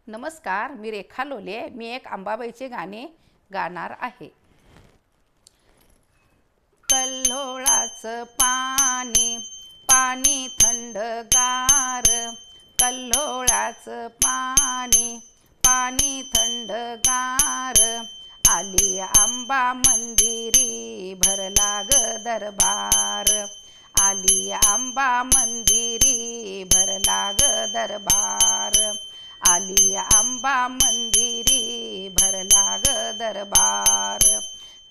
नमस्कार, मी रेखा लोले. मी एक अंबाबाईचे गाणे गाणार आहे. कल्लोळाचं पाणी पाणी थंडगार, कल्लोळाचं पाणी पाणी थंडगार, आली अंबा मंदिरी भरला ग दरबार, आली अंबा मंदिरी भरला ग दरबार, आली अंबा मंदिरी भरला ग दरबार.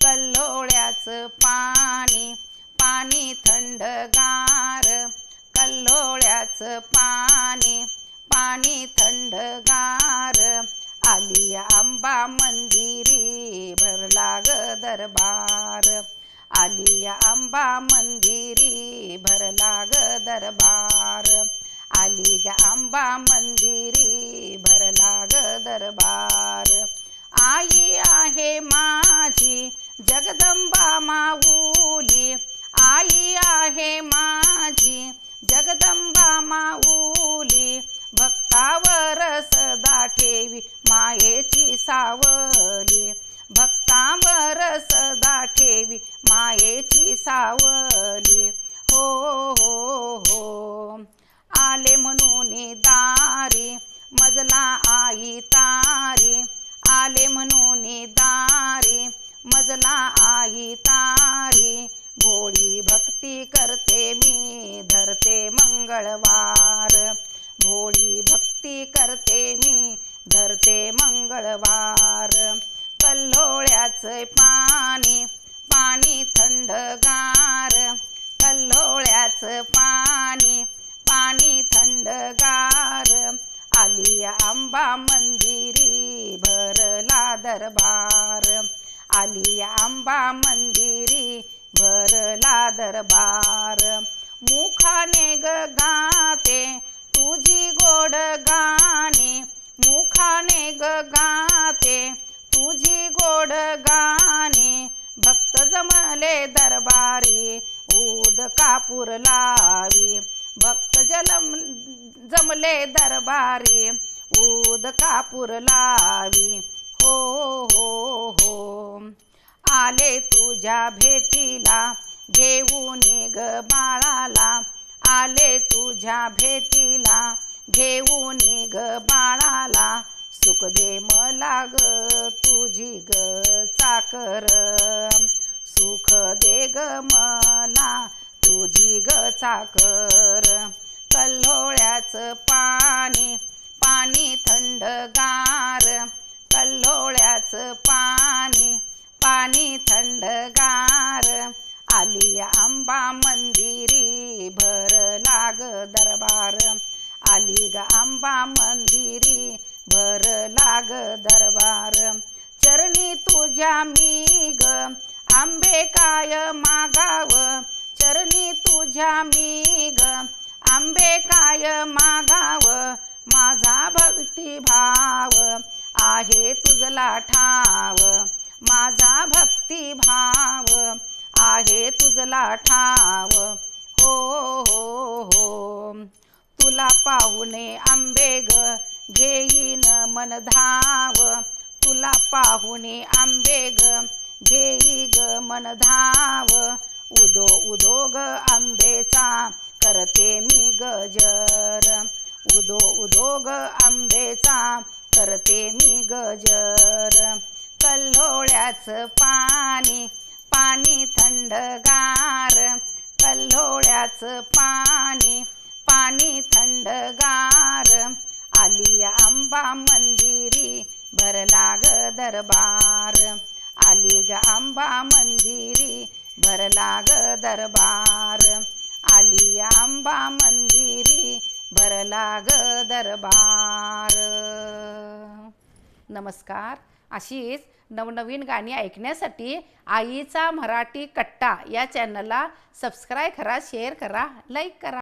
कल्लोळ्याचं पाणी पाणी थंडगार, कल्लोळ्याचं पाणी पाणी थंडगार, आली अंबा मंदिरी भरला ग दरबार, आली अंबा मंदिरी भरला ग दरबार, आली ग अंबा मंदिरी भरला ग दरबार. आई आहे माझी जगदंबा माऊली, आई आहे माझी जगदंबा माऊली, भक्तावर सदा ठेवी मायेची सावली, भक्तावर सदा ठेवी मायेची सावली. हो हो हो आले म्हणून दारी मजला आई तारी, आले म्हणून दारी मजला आई तारी, भोळी भक्ती करते मी धरते मंगळवार, भोळी भक्ती करते मी धरते मंगळवार. कल्लोळ्याचं पाणी पाणी थंडगार, कल्लोळ्याचं पाणी पाणी थंडगार, आली अंबा मंदिरी भरला दरबार, आली अंबा मंदिरी भरला दरबार. मुखाने ग गाते तुझी गोड गाणी, मुखाने ग गाते तुझी गोड गाणी, भक्त जमले दरबारी ऊद कापूर लावी, भक्त जमले दरबारी ऊद कापूर लावी. हो हो हो आले तुझ्या भेटीला घेऊन ग बाळाला, आले तुझ्या भेटीला घेऊन ग बाळाला, सुख दे मला ग तुझी ग चाकर, सुख दे ग मला तुझी ग चाकर. कल्लोळ्याचं पाणी पाणी थंडगार, कल्लोळ्याचं पाणी पाणी थंडगार, आली अंबा मंदिरी भरला ग दरबार, आली ग अंबा मंदिरी भरला ग दरबार. चरणी तुझ्या मी ग आंबे काय मागाव, चरणी तुझ्या मी ग आंबे काय मागाव, माझा भक्ती भाव आहे तुझला ठाव, माझा भक्ती भाव आहे तुझला ठाव. हो हो हो तुला पाहुणे आंबे ग घेईन मन धाव, तुला पाहुणे आंबे ग घेई ग मन धाव, उदो उदो ग आंबेचा करते मी गजर, उदो उदो ग आंबेचा करते मी गजर. कल्लोळ्याचं पाणी पाणी थंडगार, कल्लोळ्याचं पाणी पाणी थंडगार, आली अंबा मंदिरी भरला ग दरबार, आली ग अंबा मंदिरी भरला ग दरबार, आली अंबा मंदिरी भरला ग दरबार. नमस्कार. अशीच नवनवीन गाणी ऐकण्यासाठी आईचा मराठी कट्टा या चॅनलला सबस्क्राईब करा, शेअर करा, लाईक करा.